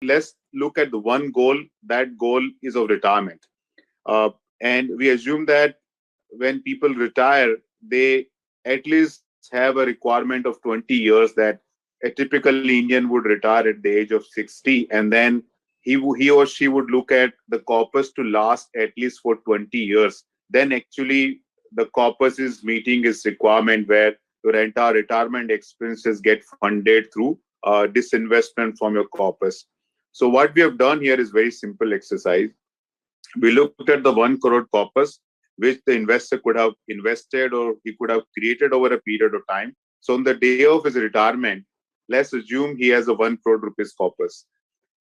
let's look at the one goal. That goal is of retirement. Uh, and we assume that when people retire, they at least have a requirement of 20 years, that a typical Indian would retire at the age of 60, and then he or she would look at the corpus to last at least for 20 years. Then actually the corpus is meeting its requirement, where your entire retirement expenses get funded through disinvestment from your corpus. So what we have done here is very simple exercise. We looked at the 1 crore corpus, which the investor could have invested or he could have created over a period of time. So on the day of his retirement, let's assume he has a 1 crore rupees corpus.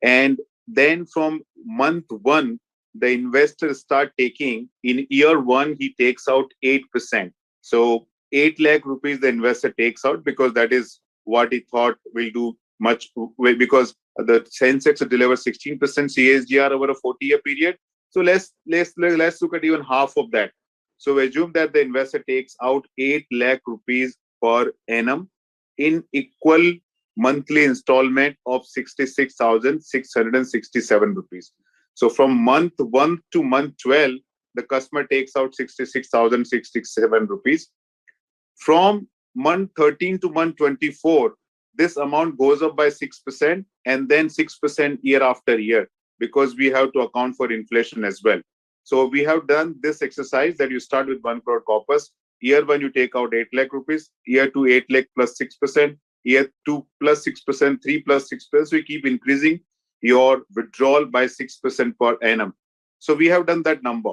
And then from month one, the investor start taking, in year one, he takes out 8%. So 8 lakh rupees the investor takes out, because that is what he thought will do much well, because the Sensex delivers 16% CAGR over a 40-year period. So let's look at even half of that. So we assume that the investor takes out 8 lakh rupees per annum in equal monthly installment of 66,667 rupees. So from month 1 to month 12, the customer takes out 66,667 rupees. From month 13 to month 24, this amount goes up by 6% and then 6% year after year, because we have to account for inflation as well. So we have done this exercise that you start with 1 crore corpus. Year one, you take out 8 lakh rupees. Year two, 8 lakh plus 6%. Year two plus 6%, 3 plus 6%. So you keep increasing your withdrawal by 6% per annum. So we have done that number.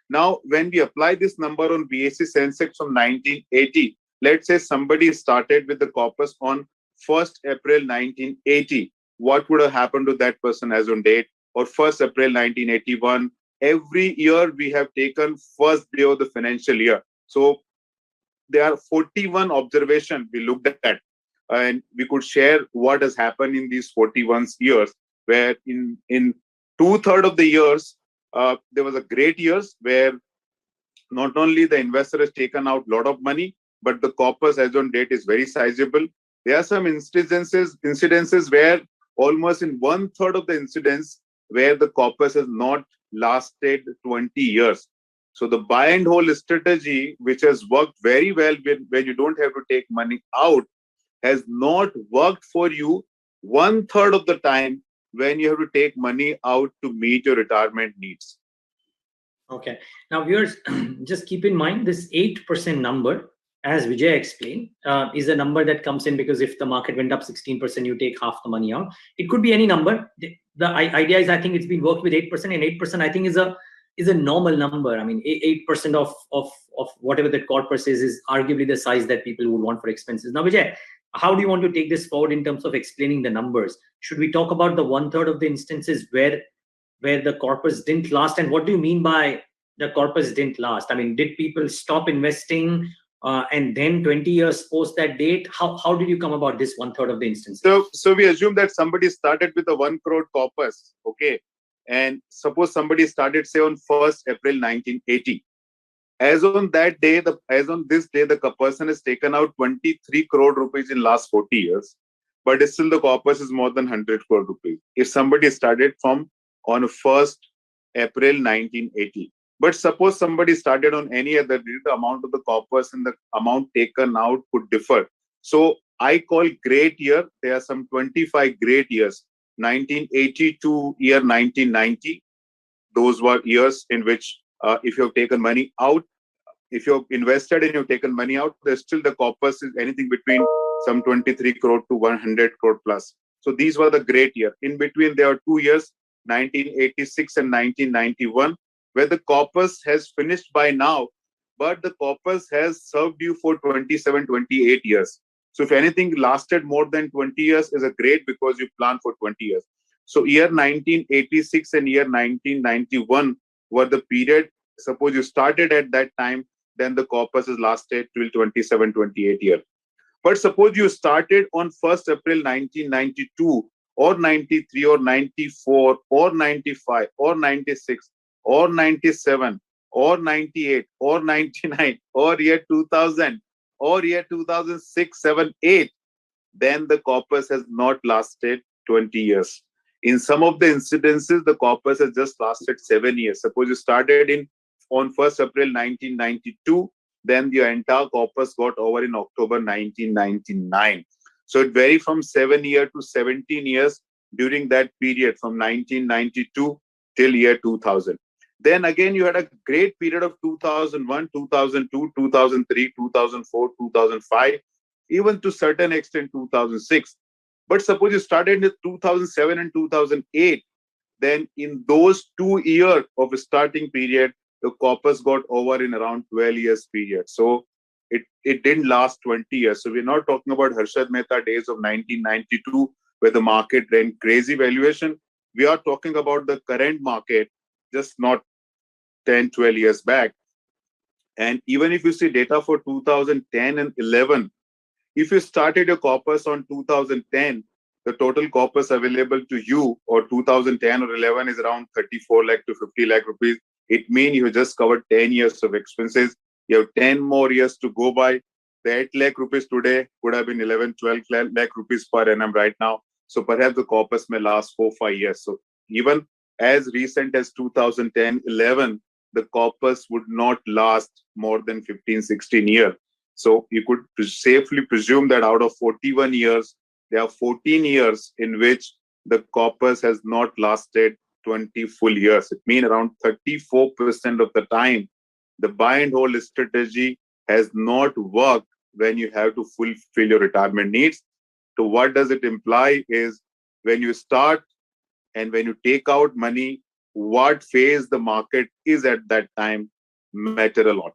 Now, when we apply this number on BSE Sensex from 1980, let's say somebody started with the corpus on 1st April 1980. What would have happened to that person as on date? Or 1st April 1981. Every year we have taken first day of the financial year. So there are 41 observations we looked at, and we could share what has happened in these 41 years, where in 2/3 of the years, there was a great years where not only the investor has taken out a lot of money, but the corpus as on date is very sizable. There are some incidences where almost in 1/3 of the incidents where the corpus has not lasted 20 years. So the buy and hold strategy, which has worked very well when you don't have to take money out, has not worked for you 1/3 of the time when you have to take money out to meet your retirement needs. Okay. Now, viewers, just keep in mind this 8% number, as Vijay explained, is a number that comes in because if the market went up 16%, you take half the money out. It could be any number. The idea is, I think it's been worked with 8%, and 8% I think is a normal number. I mean, 8% of whatever that corpus is arguably the size that people would want for expenses. Now, Vijay, how do you want to take this forward in terms of explaining the numbers? Should we talk about the 1/3 of the instances where the corpus didn't last, and what do you mean by the corpus didn't last? I mean, did people stop investing and then 20 years post that date? How did you come about this 1/3 of the instances? So we assume that somebody started with a 1 crore corpus, okay, and suppose somebody started say on 1st April 1980. As on that day, as on this day, the person has taken out 23 crore rupees in last 40 years, but still the corpus is more than 100 crore rupees. If somebody started from on 1st April 1980, but suppose somebody started on any other date, the amount of the corpus and the amount taken out could differ. So I call great year. There are some 25 great years. 1980 to year 1990. Those were years in which if you have taken money out, if you've invested and you've taken money out, there's still the corpus is anything between some 23 crore to 100 crore plus. So these were the great year. In between, there are 2 years, 1986 and 1991, where the corpus has finished by now, but the corpus has served you for 27, 28 years. So if anything lasted more than 20 years is a great, because you plan for 20 years. So year 1986 and year 1991 were the period. Suppose you started at that time, then the corpus has lasted till 27, 28 years. But suppose you started on 1st April 1992 or 93 or 94 or 95 or 96 or 97 or 98 or 99 or year 2000 or year 2006, 7, 8, then the corpus has not lasted 20 years. In some of the incidences, the corpus has just lasted 7 years. Suppose you started on 1st April 1992, then the entire corpus got over in October 1999. So it varied from 7 years to 17 years during that period, from 1992 till year 2000. Then again, you had a great period of 2001, 2002, 2003, 2004, 2005, even to certain extent 2006. But suppose you started in 2007 and 2008, then in those 2 years of starting period, the corpus got over in around 12 years period. So it didn't last 20 years. So we're not talking about Harshad Mehta days of 1992, where the market ran crazy valuation. We are talking about the current market, just not 10, 12 years back. And even if you see data for 2010 and 11, if you started your corpus on 2010, the total corpus available to you or 2010 or 11 is around 34 lakh to 50 lakh rupees. It means you just covered 10 years of expenses. You have 10 more years to go by. The 8 lakh rupees today would have been 11, 12 lakh rupees per annum right now. So perhaps the corpus may last 4, 5 years. So even as recent as 2010, 11, the corpus would not last more than 15, 16 years. So you could safely presume that out of 41 years, there are 14 years in which the corpus has not lasted 20 full years. It means around 34% of the time, the buy and hold strategy has not worked when you have to fulfill your retirement needs. So what does it imply is when you start and when you take out money, what phase the market is at that time matter a lot.